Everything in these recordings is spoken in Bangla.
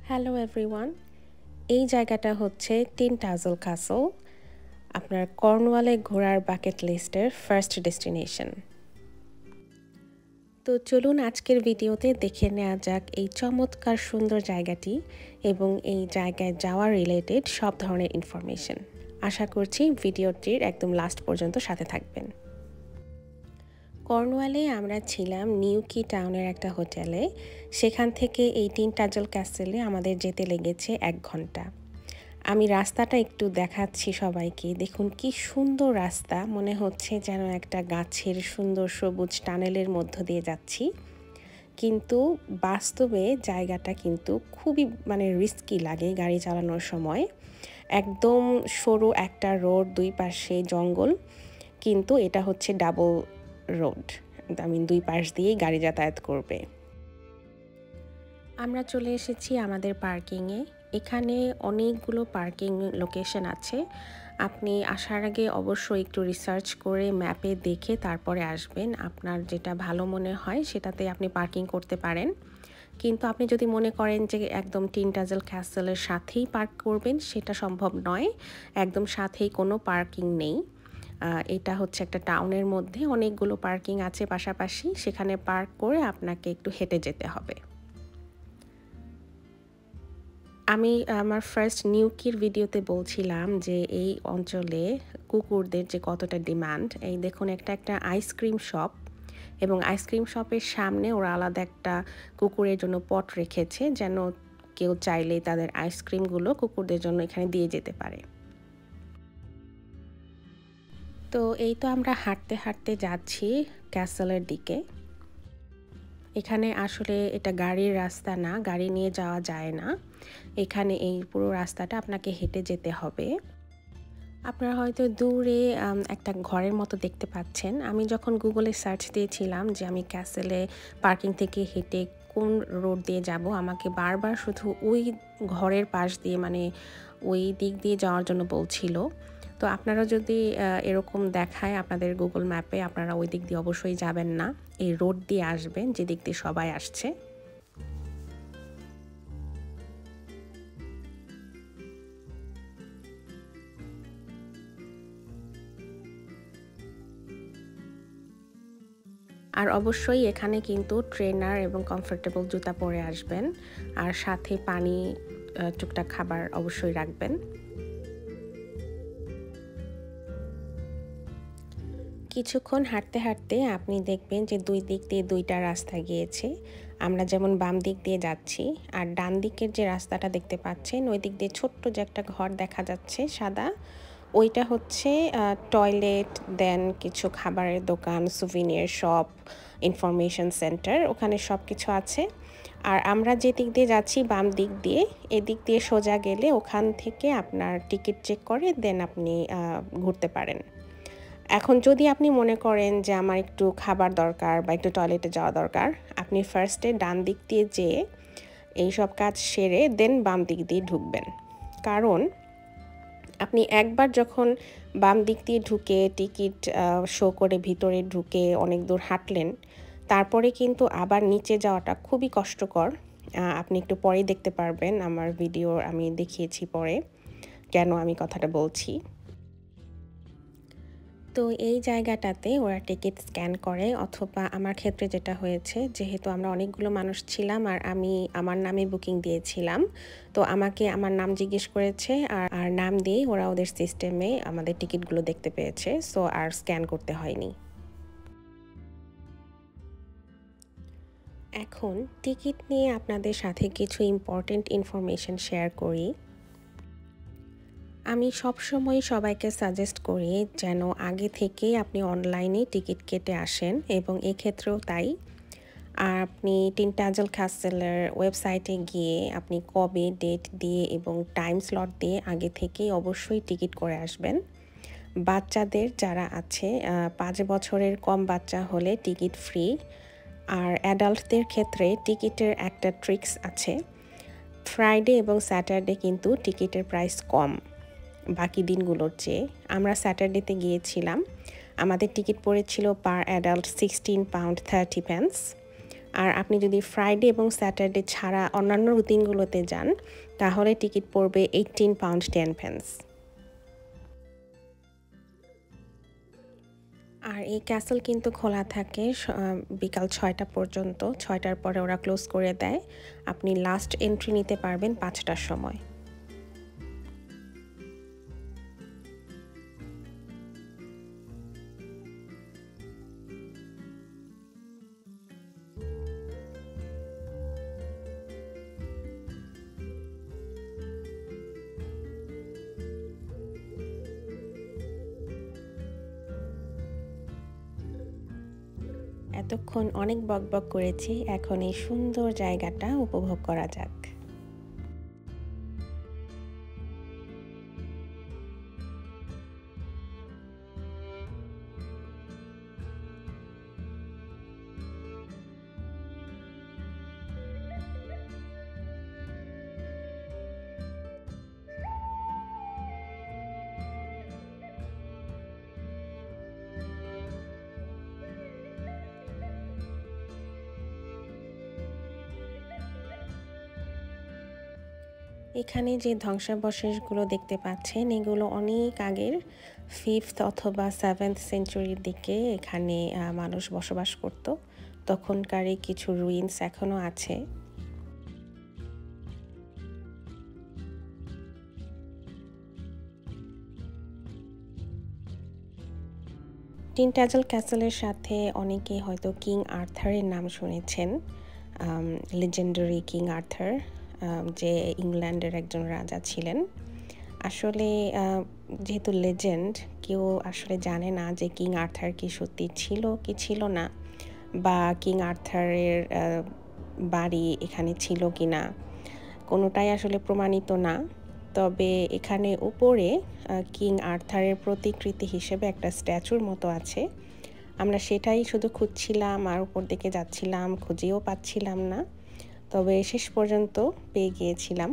হ্যালো এভরিওয়ান, এই জায়গাটা হচ্ছে টিনটাজেল ক্যাসল, আপনার কর্নওয়ালে ঘোরার বাকেট লিস্টের ফার্স্ট ডেস্টিনেশন। তো চলুন আজকের ভিডিওতে দেখে নেওয়া যাক এই চমৎকার সুন্দর জায়গাটি এবং এই জায়গায় যাওয়ার রিলেটেড সব ধরনের ইনফরমেশন। আশা করছি ভিডিওটির একদম লাস্ট পর্যন্ত সাথে থাকবেন। কর্নওয়ালে আমরা ছিলাম নিউকি টাউনের একটা হোটেলে। সেখান থেকে এই টিনটাজেল ক্যাসেলে আমাদের যেতে লেগেছে 1 ঘন্টা। আমি রাস্তাটা একটু দেখাচ্ছি সবাইকে। দেখুন কি সুন্দর রাস্তা, মনে হচ্ছে যেন একটা গাছের সুন্দর সবুজ টানেলের মধ্য দিয়ে যাচ্ছি। কিন্তু বাস্তবে জায়গাটা কিন্তু খুবই রিস্কি লাগে গাড়ি চালানোর সময়। একদম সরু একটা রোড, 2 পাশে জঙ্গল, কিন্তু এটা হচ্ছে ডাবল রোড, 2 পাশ দিয়েই গাড়ি যাতায়াত করবে। আমরা চলে এসেছি আমাদের পার্কিংয়ে। এখানে অনেকগুলো পার্কিং লোকেশন আছে। আপনি আসার আগে অবশ্যই একটু রিসার্চ করে ম্যাপে দেখে তারপরে আসবেন। আপনার যেটা ভালো মনে হয় সেটাতে আপনি পার্কিং করতে পারেন। কিন্তু আপনি যদি মনে করেন যে একদম টিনটাজেল ক্যাসেলের সাথেই পার্ক করবেন, সেটা সম্ভব নয়। একদম সাথেই কোনো পার্কিং নেই। এটা হচ্ছে একটা টাউনের মধ্যে অনেকগুলো পার্কিং আছে পাশাপাশি, সেখানে পার্ক করে আপনাকে একটু হেঁটে যেতে হবে। আমি আমার ফার্স্ট নিউকির ভিডিওতে বলছিলাম যে এই অঞ্চলে কুকুরদের যে কতটা ডিমান্ড। এই দেখুন, একটা আইসক্রিম শপ, এবং আইসক্রিম শপের সামনে ওরা আলাদা একটা কুকুরের জন্য পট রেখেছে, যেন কেউ চাইলেই তাদের আইসক্রিমগুলো কুকুরদের জন্য এখানে দিয়ে যেতে পারে। তো এই তো আমরা হাঁটতে হাঁটতে যাচ্ছি ক্যাসেলের দিকে। এখানে আসলে এটা গাড়ির রাস্তা না, গাড়ি নিয়ে যাওয়া যায় না। এখানে এই পুরো রাস্তাটা আপনাকে হেঁটে যেতে হবে। আপনারা হয়তো দূরে একটা ঘরের মতো দেখতে পাচ্ছেন। আমি যখন গুগলে সার্চ দিয়েছিলাম যে আমি ক্যাসেলে পার্কিং থেকে হেঁটে কোন রোড দিয়ে যাব, আমাকে বারবার শুধু ওই ঘরের পাশ দিয়ে, ওই দিক দিয়ে যাওয়ার জন্য বলছিল। তো আপনারা যদি এরকম দেখায় আপনাদের গুগল ম্যাপে, আপনারা ওই দিক দিয়ে অবশ্যই যাবেন না, এই রোড দিয়ে আসবেন যে দিক দিয়ে সবাই আসছে। আর অবশ্যই এখানে কিন্তু ট্রেনার এবং কমফোর্টেবল জুতা পরে আসবেন, আর সাথে পানি, টুকটাক খাবার অবশ্যই রাখবেন। কিছুক্ষণ হাঁটতে হাঁটতে আপনি দেখবেন যে 2 দিক দিয়ে 2টা রাস্তা গিয়েছে। আমরা যেমন বাম দিক দিয়ে যাচ্ছি, আর ডান দিকের যে রাস্তাটা দেখতে পাচ্ছেন ওই দিক দিয়ে ছোট্ট যে একটা ঘর দেখা যাচ্ছে সাদা, ওইটা হচ্ছে টয়লেট, দেন কিছু খাবারের দোকান, সুভিনিয়ার শপ, ইনফরমেশন সেন্টার, ওখানে সব কিছু আছে। আর আমরা যে দিক দিয়ে যাচ্ছি বাম দিক দিয়ে, এদিক দিয়ে সোজা গেলে ওখান থেকে আপনার টিকিট চেক করে দেন আপনি ঘুরতে পারেন। এখন যদি আপনি মনে করেন যে আমার একটু খাবার দরকার বা একটু টয়লেটে যাওয়া দরকার, আপনি ফার্স্টে ডান দিক দিয়ে যেয়ে এইসব কাজ সেরে দেন বাম দিক দিয়ে ঢুকবেন। কারণ আপনি একবার যখন বাম দিক দিয়ে ঢুকে টিকিট শো করে ভিতরে ঢুকে অনেক দূর হাঁটলেন, তারপরে কিন্তু আবার নিচে যাওয়াটা খুবই কষ্টকর। আপনি একটু পরেই দেখতে পারবেন, আমার ভিডিও আমি দেখিয়েছি পরে কেন আমি কথাটা বলছি। তো এই জায়গাটাতে ওরা টিকিট স্ক্যান করে, অথবা আমার ক্ষেত্রে যেটা হয়েছে, যেহেতু আমরা অনেকগুলো মানুষ ছিলাম আর আমি আমার নামে বুকিং দিয়েছিলাম, তো আমাকে আমার নাম জিজ্ঞেস করেছে, আর নাম দিয়েই ওরা ওদের সিস্টেমে আমাদের টিকিটগুলো দেখতে পেয়েছে, সো আর স্ক্যান করতে হয়নি। এখন টিকিট নিয়ে আপনাদের সাথে কিছু ইম্পর্টেন্ট ইনফরমেশন শেয়ার করি। আমি সবসময় সবাইকে সাজেস্ট করি যেন আগে থেকেই আপনি অনলাইনে টিকিট কেটে আসেন, এবং এক্ষেত্রেও তাই। আর আপনি টিনটাজেল ক্যাসেলের ওয়েবসাইটে গিয়ে আপনি কবে ডেট দিয়ে এবং টাইম স্লট দিয়ে আগে থেকেই অবশ্যই টিকিট করে আসবেন। বাচ্চাদের যারা আছে, 5 বছরের কম বাচ্চা হলে টিকিট ফ্রি। আর অ্যাডাল্টদের ক্ষেত্রে টিকিটের একটা ট্রিক্স আছে, ফ্রাইডে এবং স্যাটারডে কিন্তু টিকিটের প্রাইস কম বাকি দিনগুলোর চেয়ে। আমরা স্যাটারডেতে গিয়েছিলাম, আমাদের টিকিট পড়েছিল পার অ্যাডাল্ট £16.30, আর আপনি যদি ফ্রাইডে এবং স্যাটারডে ছাড়া অন্যান্য দিনগুলোতে যান তাহলে টিকিট পড়বে £18.10। আর এই ক্যাসেল কিন্তু খোলা থাকে বিকাল 6টা পর্যন্ত। 6টার পরে ওরা ক্লোজ করে দেয়। আপনি লাস্ট এন্ট্রি নিতে পারবেন 5টার সময়। এতক্ষণ অনেক বকবক করেছি, এখন এই সুন্দর জায়গাটা উপভোগ করা যাক। এখানে যে ধ্বংসাবশেষগুলো দেখতে পাচ্ছেন এগুলো অনেক আগের, 5th অথবা 7th সেঞ্চুরির দিকে এখানে মানুষ বসবাস করত। তখনকারই কিছু রুইন্স এখনো আছে। টিনটাজেল ক্যাসেলের সাথে অনেকে হয়তো কিং আর্থারের নাম শুনেছেন, লেজেন্ডারি কিং আর্থার, যে ইংল্যান্ডের একজন রাজা ছিলেন। আসলে যেহেতু লেজেন্ড, কেউ আসলে জানে না যে কিং আর্থার কি সত্যি ছিল কি ছিল না, বা কিং আর্থারের বাড়ি এখানে ছিল কি না, কোনোটাই আসলে প্রমাণিত না। তবে এখানে উপরে কিং আর্থারের প্রতিকৃতি হিসেবে একটা স্ট্যাচুর মতো আছে। আমরা সেটাই শুধু খুঁজছিলাম আর উপর দিকে যাচ্ছিলাম, খুঁজেও পাচ্ছিলাম না, তবে শেষ পর্যন্ত পেয়ে গিয়েছিলাম।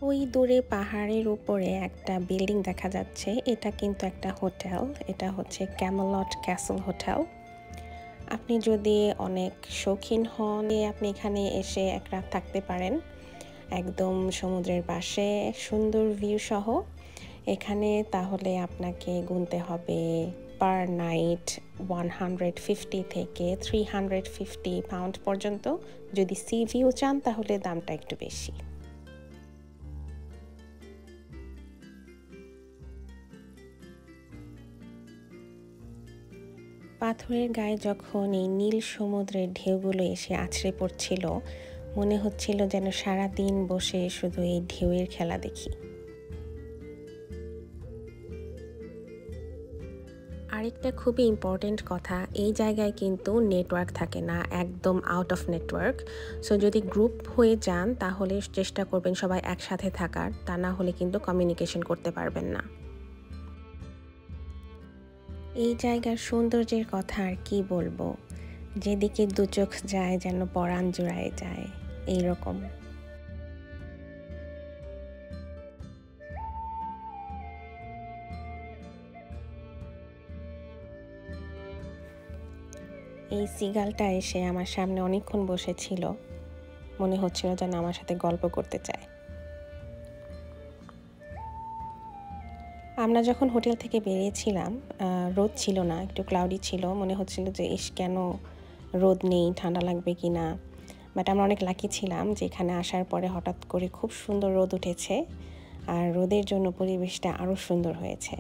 ওই দূরে পাহাড়ের উপরে একটা বিল্ডিং দেখা যাচ্ছে, এটা কিন্তু একটা হোটেল। এটা হচ্ছে ক্যামেলট ক্যাসল হোটেল। আপনি যদি অনেক শৌখিন হন, আপনি এখানে এসে এক রাত থাকতে পারেন, একদম সমুদ্রের পাশে সুন্দর ভিউ সহ। এখানে তাহলে আপনাকে গুনতে হবে পার নাইট 150 থেকে 350 পাউন্ড পর্যন্ত। যদি সি ভিউ চান তাহলে দামটা একটু বেশি। পাথরের গায়ে যখন এই নীল সমুদ্রের ঢেউগুলো এসে আছড়ে পড়ছিল, মনে হচ্ছিল যেন সারা দিন বসে শুধু এই ঢেউয়ের খেলা দেখি। আরেকটা খুবই ইম্পর্টেন্ট কথা, এই জায়গায় কিন্তু নেটওয়ার্ক থাকে না, একদম আউট অফ নেটওয়ার্ক। সো যদি গ্রুপ হয়ে যান তাহলে চেষ্টা করবেন সবাই একসাথে থাকার, তা না হলে কিন্তু কমিউনিকেশন করতে পারবেন না। এই জায়গার সৌন্দর্যের কথা আর কি বলবো, যেদিকে দু চোখ যায় যেন পরাণ জুড়ায় যায় এইরকম। এই সিগালটা এসে আমার সামনে অনেকক্ষণ বসেছিল, মনে হচ্ছিল যেন আমার সাথে গল্প করতে চায়। আমরা যখন হোটেল থেকে বেরিয়েছিলাম রোদ ছিল না, একটু ক্লাউডি ছিল, মনে হচ্ছিল যে কেন রোদ নেই, ঠান্ডা লাগবে কি না। বাট আমরা অনেক লাকি ছিলাম যে এখানে আসার পরে হঠাৎ করে খুব সুন্দর রোদ উঠেছে, আর রোদের জন্য পরিবেশটা আরও সুন্দর হয়েছে।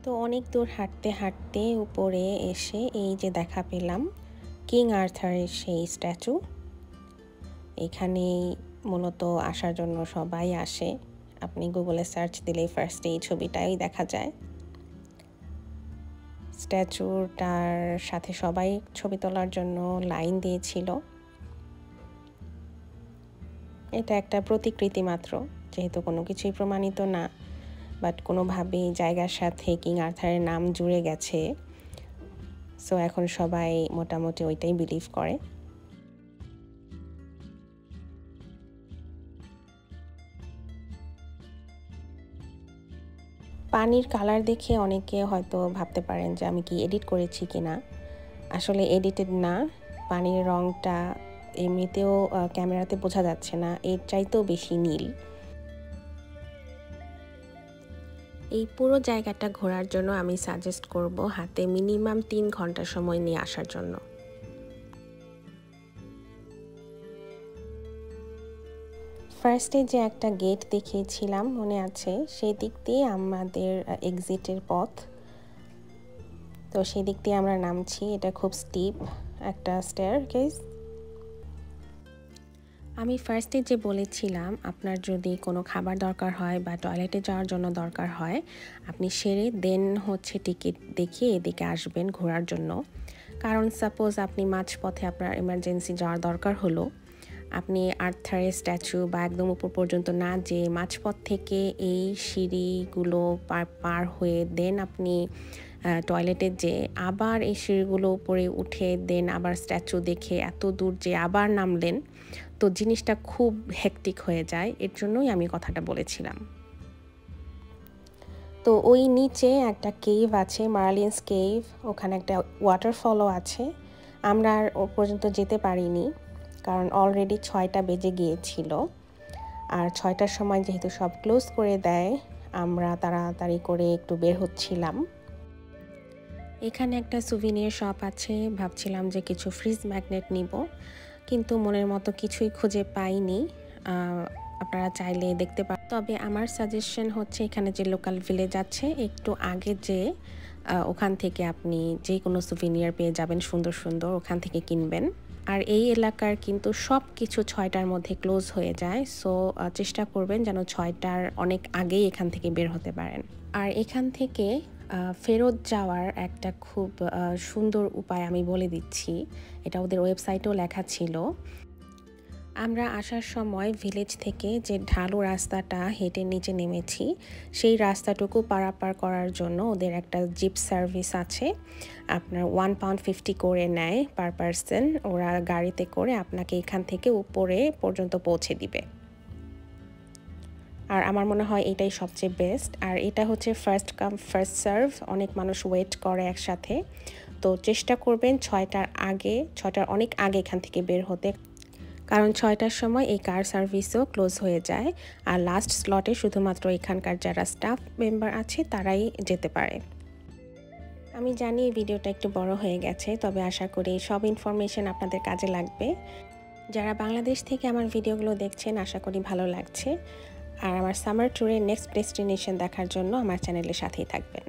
তো অনেক দূর হাঁটতে হাঁটতে উপরে এসে এই যে দেখা পেলাম কিং আর্থারের সেই স্ট্যাচু। এখানে মূলত আসার জন্য সবাই আসে, আপনি গুগলে সার্চ দিলে ফার্স্টে এই ছবিটাই দেখা যায়। স্ট্যাচুটার সাথে সবাই ছবি তোলার জন্য লাইন দিয়েছিল। এটা একটা প্রতিকৃতি মাত্র, যেহেতু কোনো কিছুই প্রমাণিত না, বাট কোনোভাবেই জায়গার সাথে কিং আর্থারের নাম জুড়ে গেছে। সো এখন সবাই মোটামুটি ওইটাই বিলিভ করে। পানির কালার দেখে অনেকে হয়তো ভাবতে পারেন যে আমি কি এডিট করেছি কিনা। আসলে এডিটেড না, পানির রঙটা এমনিতেও ক্যামেরাতে বোঝা যাচ্ছে না, এর চাইতেও বেশি নীল। এই পুরো জায়গাটা ঘোরার জন্য আমি সাজেস্ট করব হাতে মিনিমাম 3 ঘন্টা সময় নিয়ে আসার জন্য। ফার্স্টে যে একটা গেট দেখিয়েছিলাম মনে আছে, সেই দিক দিয়ে আমাদের এক্সিটের পথ। তো সেই দিক দিয়ে আমরা নামছি। এটা খুব স্টিপ একটা স্টেয়ারকেস। আমি ফার্স্টে যে বলেছিলাম আপনার যদি কোনো খাবার দরকার হয় বা টয়লেটে যাওয়ার জন্য দরকার হয়, আপনি সেরে দেন হচ্ছে টিকিট দেখিয়ে এদিকে আসবেন ঘোরার জন্য। কারণ সাপোজ আপনি মাঝপথে আপনার এমার্জেন্সি যাওয়ার দরকার হলো, আপনি আর্থারের স্ট্যাচু বা একদম উপর পর্যন্ত না যেয়ে মাঝপথ থেকে এই সিঁড়িগুলো পার হয়ে দেন আপনি টয়লেটে যেয়ে আবার এই সিঁড়িগুলো উপরে উঠে দেন আবার স্ট্যাচু দেখে এত দূর যে আবার নামলেন, তো জিনিসটা খুব হেক্টিক হয়ে যায়। এর জন্যই আমি কথাটা বলেছিলাম। তো ওই নিচে একটা কেভ আছে, মার্লিনস কেভ, ওখানে একটা ওয়াটারফলও আছে। আমরা আর ও পর্যন্ত যেতে পারিনি কারণ অলরেডি 6টা বেজে গিয়েছিল। আর 6টার সময় যেহেতু সব ক্লোজ করে দেয়, আমরা তাড়াতাড়ি করে একটু বের হচ্ছিলাম। এখানে একটা সুভিনিয়ার শপ আছে, ভাবছিলাম যে কিছু ফ্রিজ ম্যাগনেট নিব, কিন্তু মনের মতো কিছুই খুঁজে পাইনি। আপনারা চাইলে দেখতে পারেন। তবে আমার সাজেশন হচ্ছে এখানে যে লোকাল ভিলেজ আছে একটু আগে যে ওখান থেকে আপনি যে কোনো সুভিনিয়ার পেয়ে যাবেন সুন্দর সুন্দর, ওখান থেকে কিনবেন। আর এই এলাকার কিন্তু সব কিছু 6টার মধ্যে ক্লোজ হয়ে যায়, সো চেষ্টা করবেন যেন 6টার অনেক আগেই এখান থেকে বের হতে পারেন। আর এখান থেকে ফেরত যাওয়ার একটা খুব সুন্দর উপায় আমি বলে দিচ্ছি, এটা ওদের ওয়েবসাইটেও লেখা ছিল। আমরা আসার সময় ভিলেজ থেকে যে ঢালু রাস্তাটা হেঁটে নিচে নেমেছি, সেই রাস্তাটুকু পারাপার করার জন্য ওদের একটা জিপ সার্ভিস আছে। আপনার £1.50 করে নেয় পার পারসন। ওরা গাড়িতে করে আপনাকে এখান থেকে উপরে পর্যন্ত পৌঁছে দিবে। আর আমার মনে হয় এটাই সবচেয়ে বেস্ট। আর এটা হচ্ছে ফার্স্ট কাম ফার্স্ট সার্ভ, অনেক মানুষ ওয়েট করে একসাথে। তো চেষ্টা করবেন 6টার অনেক আগে এখান থেকে বের হতে, কারণ 6টার সময় এই কার সার্ভিসও ক্লোজ হয়ে যায়। আর লাস্ট স্লটে শুধুমাত্র এখানকার যারা স্টাফ মেম্বার আছে তারাই যেতে পারে। আমি জানি এই ভিডিওটা একটু বড় হয়ে গেছে, তবে আশা করি সব ইনফরমেশন আপনাদের কাজে লাগবে। যারা বাংলাদেশ থেকে আমার ভিডিওগুলো দেখছেন আশা করি ভালো লাগছে। আর আমার সামার ট্যুরের নেক্সট ডেস্টিনেশন দেখার জন্য আমার চ্যানেলের সাথেই থাকবেন।